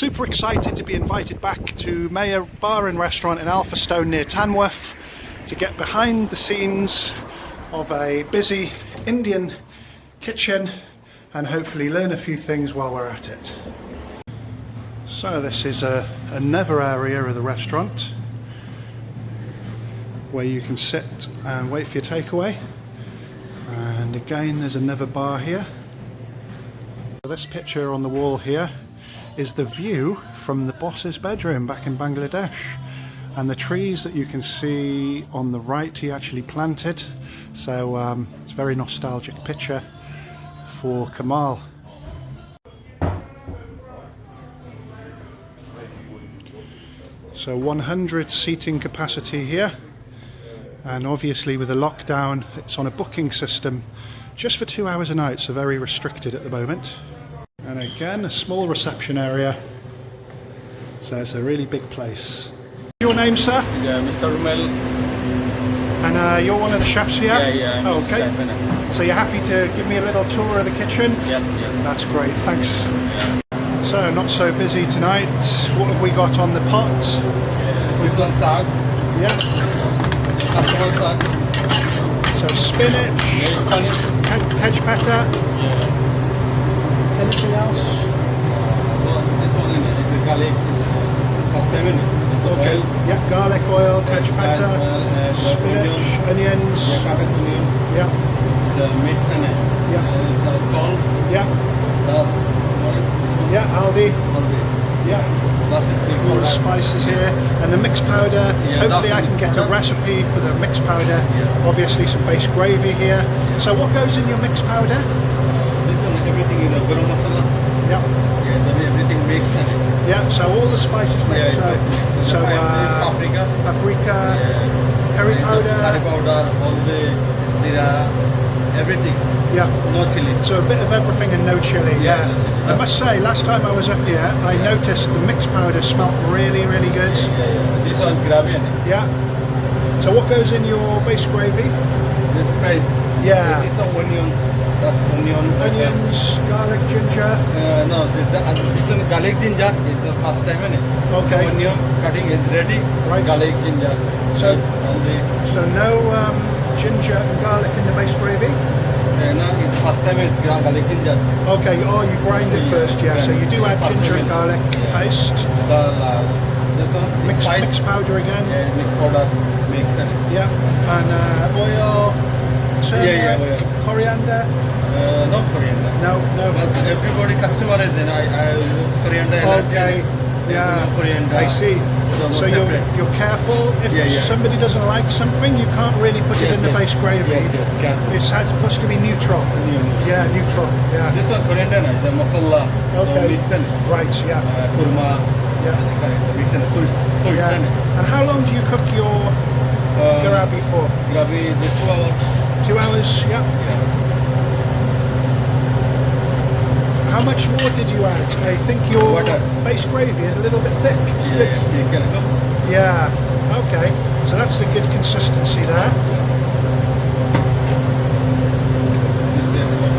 super excited to be invited back to Mayor Bar and Restaurant in Atherstone near Tamworth to get behind the scenes of a busy Indian kitchen and hopefully learn a few things while we're at it. So this is another area of the restaurant where you can sit and wait for your takeaway, and again there's another bar here. This picture on the wall here is the view from the boss's bedroom back in Bangladesh, and the trees that you can see on the right he actually planted, so it's a very nostalgic picture for Kamal. So 100 seating capacity here, and obviously with the lockdown it's on a booking system just for 2 hours a night, so very restricted at the moment. And again, a small reception area, so it's a really big place. Your name, sir? Yeah, Mr. Rumel. And you're one of the chefs here? Yeah. Oh, okay. So you're happy to give me a little tour of the kitchen? Yes. That's great, thanks. Yeah. So, not so busy tonight. What have we got on the pot? This one sag. Yeah. Customer sag. So spinach, Yeah, Spanish. hedge pepper. Yeah. Anything else? This one is a garlic. It's a 7. It's a Okay. oil. Yeah, garlic oil, hedge pepper, spinach, onions. Yeah, cut onion. Yeah. The mix and Yeah. the salt. Yeah. That's this one. Yeah, haldi. Yeah. That's the mix All the powder. spices here, and the mixed powder. Yeah, Hopefully I that's can the get a mixed recipe for the mixed powder. Yes. Obviously some base gravy here. So what goes in your mixed powder? This one, everything is a garam masala. Yeah. Yeah, then everything mixed. Yeah, so all the spices mixed. Yeah, spicy mix. So paprika. paprika, Yeah. curry Curry powder. powder, all the zira, everything. Yeah. No chili. So a bit of everything and no chili. Yeah, no chili. I must say, last time I was up here, I noticed the mixed powder smelled really, really good. Yeah. This one gravy. Yeah. So what goes in your base gravy? This paste. Yeah. This one onion. That's onion. Onions, garlic, ginger. No, this one garlic ginger is the first time in it. Okay. Onion cutting is ready. Right. Garlic ginger. So- all the So no ginger and garlic in the base gravy? no, it's first time is garlic ginger. Okay, oh you grind it Yeah, first, yeah. grind So you it. do add First ginger and time. garlic Yeah. paste. This one is Mixed spice. powder again. Yeah, mixed powder mix and Yeah. And oil, turmeric, Yeah, oil. coriander. no coriander. No. But everybody customer is then I coriander allergy. Okay. They Yeah. do coriander. I see. So, So you're careful. If Yeah. somebody doesn't like something, you can't really put it in the base gravy. Yes, careful. It's supposed to be neutral. Yeah, neutral. Yeah. This one coriander, the masala, Okay. listen, Right. Yeah. kurma, Yeah. listen, sweet, Yeah. And how long do you cook your garabi for? Gravy is 2 hours. 2 hours. Yeah. Yeah. How much water did you add? I think your Water. base gravy is a little bit thick. Yeah. Okay. So that's the good consistency there.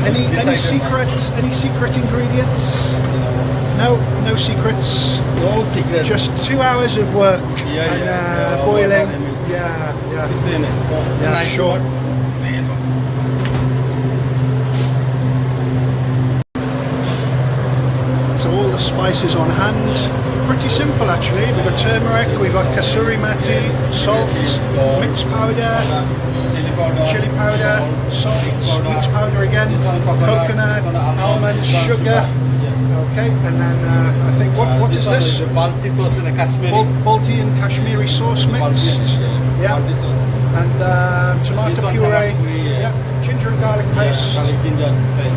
Any secret ingredients? No secrets. No secret. Just 2 hours of work and boiling. Water, Yeah. This way, Yeah, nice sure. short. So all the spices on hand. Pretty simple actually. We've got turmeric, we've got kasuri mati, salt, mixed powder, chili powder, salt, mixed powder again, coconut, almond, sugar. Okay, and then I think what is this? The Balti sauce and a Kashmiri. Balti and Kashmiri sauce mixed. Yeah. Balti sauce. And tomato puree. Yeah. Ginger and garlic paste. Garlic ginger paste.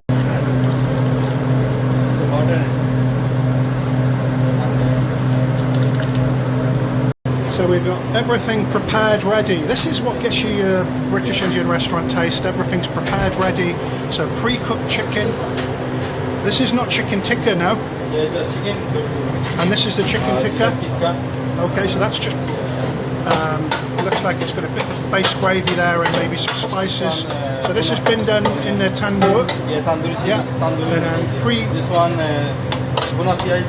So we've got everything prepared ready. This is what gets you your British Indian restaurant taste. Everything's prepared ready. So pre-cooked chicken. This is not chicken tikka now. Yeah, the chicken. And this is the chicken tikka. Tikka. Okay, so that's just looks like it's got a bit of base gravy there and maybe some spices. So this has been done in the tandoor. Yeah, tandoori chicken. Yeah. Tandoori. And This one Buna piyaz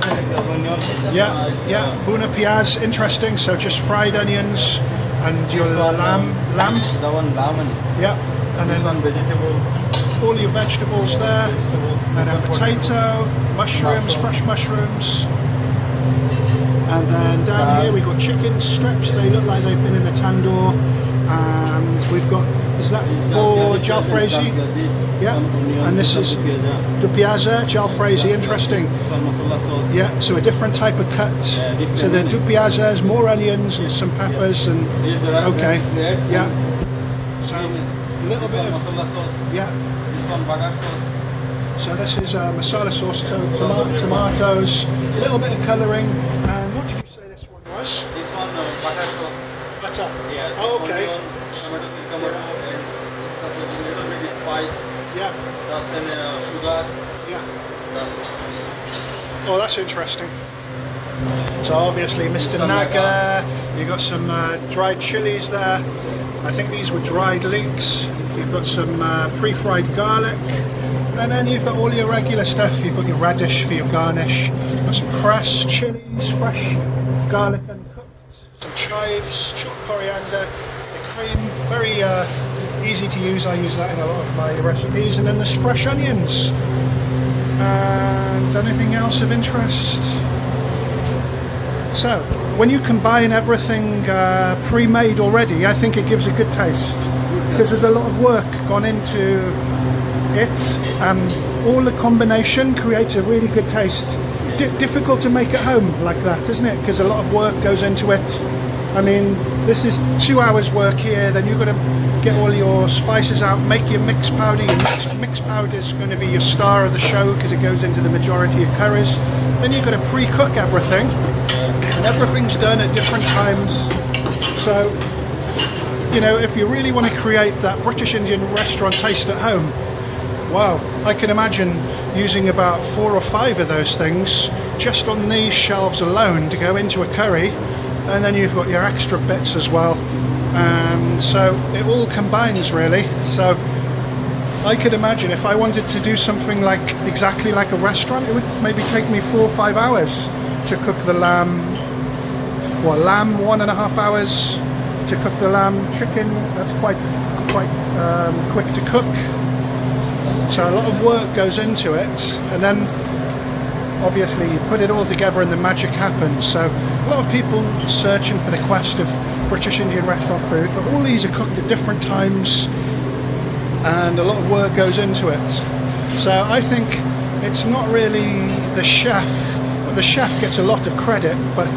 onion. Yeah. Buna piaz, interesting. So just fried onions and your lamb. The one lamb. Yeah. And This then one vegetable. all your vegetables there. Vegetable. And then potato, mushrooms, fresh mushrooms. And then down here we've got chicken strips. They look like they've been in the tandoor. And we've got, is that for jalfrezi? Yeah. And this is dupiaza, jalfrezi, interesting. Yeah, so a different type of cut. So the dupiaza is more onions and some peppers and, okay. Yeah. So a little bit of, yeah. This one butter sauce. So this is masala sauce, tomatoes, a little bit of colouring. And what did you say this one was? This one butter sauce. Butter. Yeah. Oh, okay. Onion, tomato, and a little bit of spice. Yeah. That's sugar. Yeah. That's Oh, that's interesting. So obviously Mr. Naga, you got some dried chilies there. I think these were dried leeks. You've got some pre-fried garlic. And then you've got all your regular stuff. You've got your radish for your garnish. You've got some cress, chilies, fresh garlic uncooked. Some chives, chopped coriander, the cream. Very easy to use. I use that in a lot of my recipes. And then there's fresh onions. And anything else of interest? So, when you combine everything pre-made already, I think it gives a good taste. Because there's a lot of work gone into it. All the combination creates a really good taste. Difficult to make at home like that, isn't it? Because a lot of work goes into it. I mean, this is 2 hours work here, then you've got to get all your spices out, make your mix powder. Your mix powder is going to be your star of the show because it goes into the majority of curries. Then you've got to pre-cook everything, and everything's done at different times. So, you know, if you really want to create that British Indian restaurant taste at home, wow, I can imagine using about 4 or 5 of those things just on these shelves alone to go into a curry. And then you've got your extra bits as well, and so it all combines really. So I could imagine if I wanted to do something like exactly like a restaurant, it would maybe take me 4 or 5 hours to cook the lamb. Well, lamb 1.5 hours to cook the lamb. Chicken, that's quite quick to cook. So a lot of work goes into it, and then obviously you put it all together and the magic happens. So a lot of people searching for the quest of British Indian restaurant food, but all these are cooked at different times and a lot of work goes into it. So I think it's not really the chef. The chef gets a lot of credit, but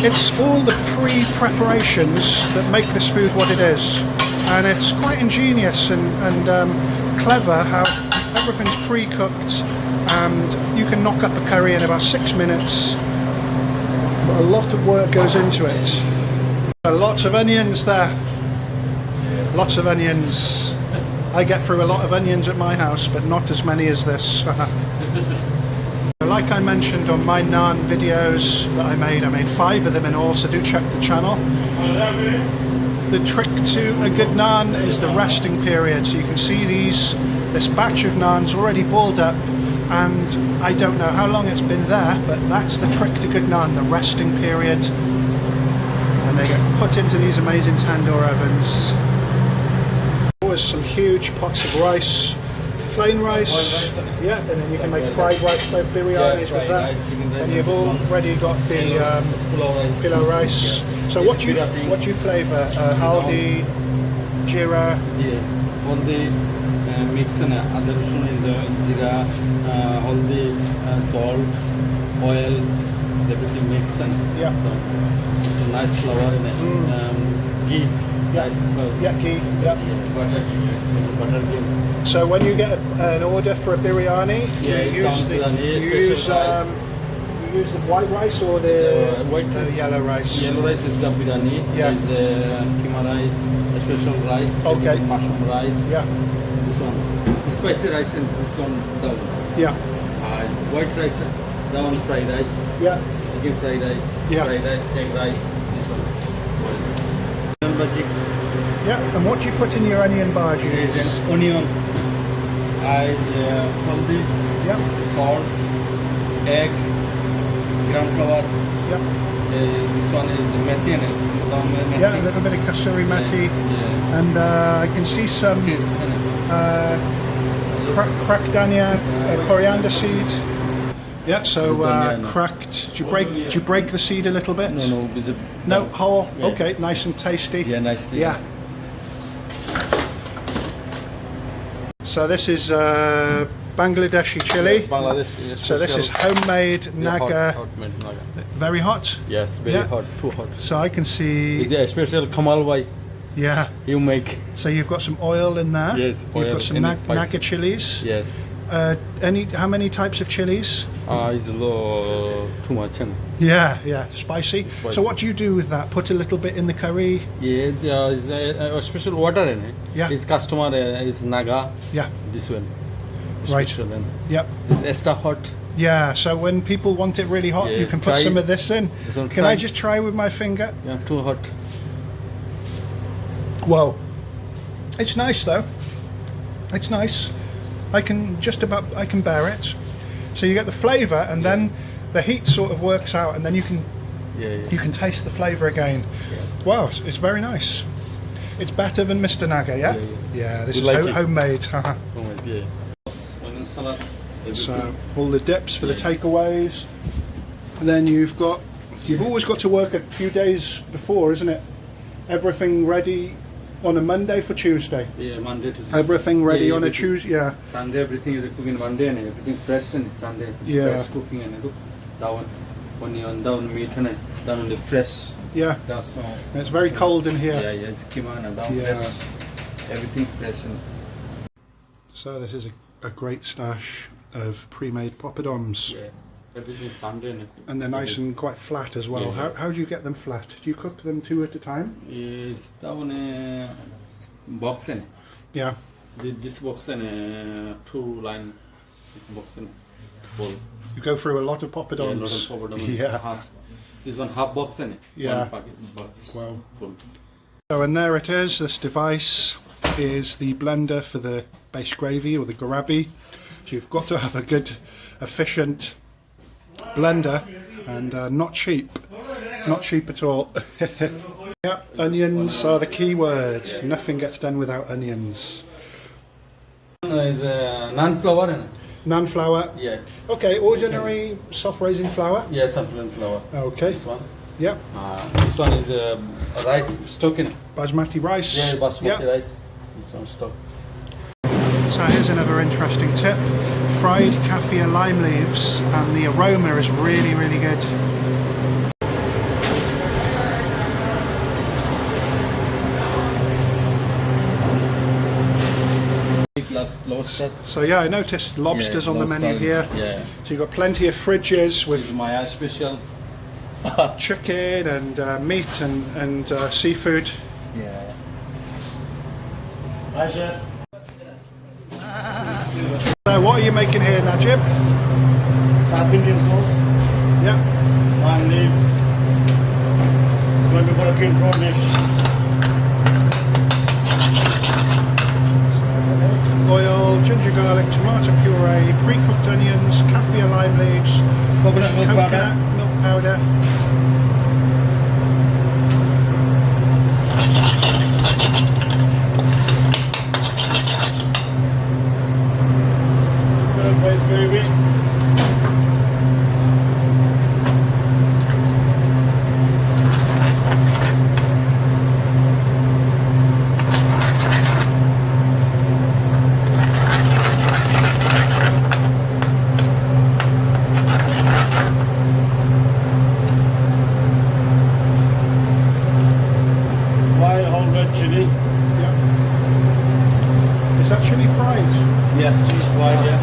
it's all the pre-preparations that make this food what it is. And it's quite ingenious and clever how everything's pre-cooked, and you can knock up a curry in about 6 minutes, but a lot of work goes into it. Lots of onions there, lots of onions. I get through a lot of onions at my house, but not as many as this. Like I mentioned on my naan videos that I made 5 of them in all, so do check the channel. The trick to a good naan is the resting period. So you can see this batch of naan's already boiled up, and I don't know how long it's been there, but that's the trick to good naan, the resting period. And they get put into these amazing tandoor ovens. Always some huge pots of rice, plain rice, yeah, and then you can make fried rice, biryanis with that. And you've already got the pilau rice. So what do you flavour? Haldi, jeera? all the mix in Atherstone in the zira, haldi, salt, oil, everything mixed, and Yeah. it's a nice flour in it. Ghee. Yeah. Nice, Yeah, ghee. Yeah. Butter ghee. So when you get an order for a biryani, you use the white rice or the yellow rice? Yellow rice is the biryani. Yeah. Is the keema rice, special rice. Okay. Mushroom rice. Yeah. This one. Spicy rice and this one down. Yeah. White rice, that one fried rice. Yeah. Chicken fried rice. Yeah. Fried rice, egg rice. This one. Yeah. And what do you put in your onion bhaji? It is an onion, haldi, Yeah. salt, egg, ground flour. Yep. This one is methi and it's methi. Yeah, a little bit of kasuri methi. Yeah. And I can see some crackdania, coriander seed. Yeah, so cracked. Do you break the seed a little bit? No, whole. Yeah. Okay, nice and tasty. Yeah, nicely. Yeah. So this is Bangladeshi chili. Bangladesh. So this is homemade Naga. Hot Naga. Very hot. Yes, very hot. Too hot. So I can see. It's a special Kamal bhai. Yeah. You make. So you've got some oil in there. Yes. You've got some Naga chilies. Yes. How many types of chilies? It's low, too much. Yeah, spicy. So what do you do with that? Put a little bit in the curry? Yeah, there is a special water in it. Yeah. His customer is Naga. Yeah. This one. Right. Special one. Yep. It's extra hot. Yeah, so when people want it really hot, Yeah, you can put try some of this in. Can I just try with my finger? Yeah, too hot. Whoa. It's nice though. It's nice. I can bear it. So you get the flavour and then the heat sort of works out and then you can taste the flavour again. Yeah. Wow, it's very nice. It's better than Mr. Naga, yeah? Yeah, this is homemade. Homemade, yeah. Onion salad. So all the dips for the takeaways. And then you've always got to work a few days before, isn't it? Everything ready on a Monday for Tuesday. Yeah, Monday to everything ready on a Tuesday. Yeah. Sunday everything is cooking Monday and everything fresh and Sunday fresh cooking and down onion, down meat and down the fresh. Yeah. That's and it's very cold in here. Yeah, it's kima and down fresh. Everything fresh. So this is a great stash of pre-made poppadoms. Yeah. Everything Sunday and they're nice and quite flat as well. Yeah. How do you get them flat? Do you cook them two at a time? Is down a box in. Yeah. This box and two line. This box in bowl. You go through a lot of poppadoms. Yeah, a lot of poppadoms. Yeah. This one half box in it. Yeah. One packet box. Wow. Full. So and there it is. This device is the blender for the base gravy or the garabi. So you've got to have a good, efficient blender and not cheap at all. Yeah, onions are the key word. Nothing gets done without onions. Is naan flour in it. Naan flour. Yeah. Okay, ordinary soft raising flour. Yeah, saffron flour. Okay. This one. Yep. This one is rice stock in it. Basmati rice. Yeah, basmati rice. This one stock. So here's another interesting tip. Fried kaffir lime leaves and the aroma is really, really good. Lobster. So yeah, I noticed lobsters on the menu here. Yeah. So you've got plenty of fridges with my special chicken and meat and seafood. Yeah. Hi, chef. So what are you making here, Najib? South Indian sauce, Yeah. lime leaves. It's going before a cream prawn dish. Oil, ginger garlic, tomato puree, pre-cooked onions, kaffir lime leaves, Coconut milk powder. milk powder. Base gravy. Wild whole red chili. Yeah. Is that chili fried? Yes, cheese fried, yeah.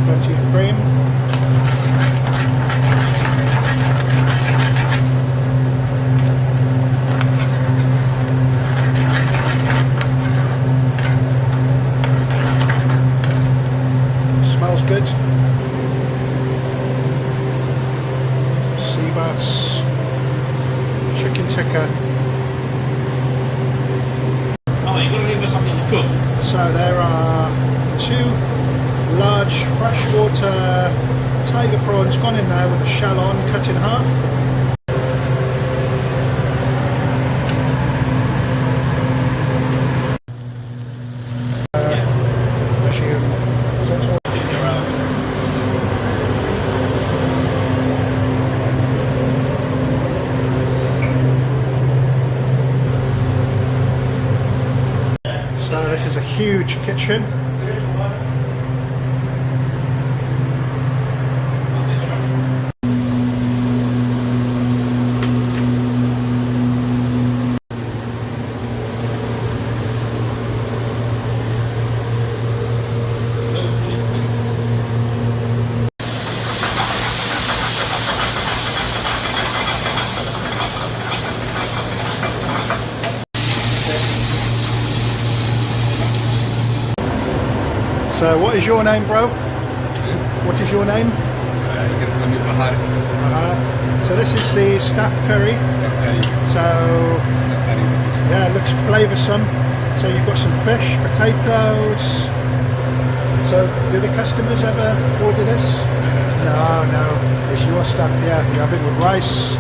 Plenty of cream. Smells good. Sea bass, chicken tikka. So there are 2 large freshwater tiger prawns gone in there with a shell on, cut in half. So this is a huge kitchen. So what is your name, bro? What is your name? You can call me Bahar. So this is the staff curry. Stuff curry. So Stuff curry with fish. yeah, it looks flavoursome. So you've got some fish, potatoes. So do the customers ever order this? No, no. It's your stuff, yeah. You have it with rice.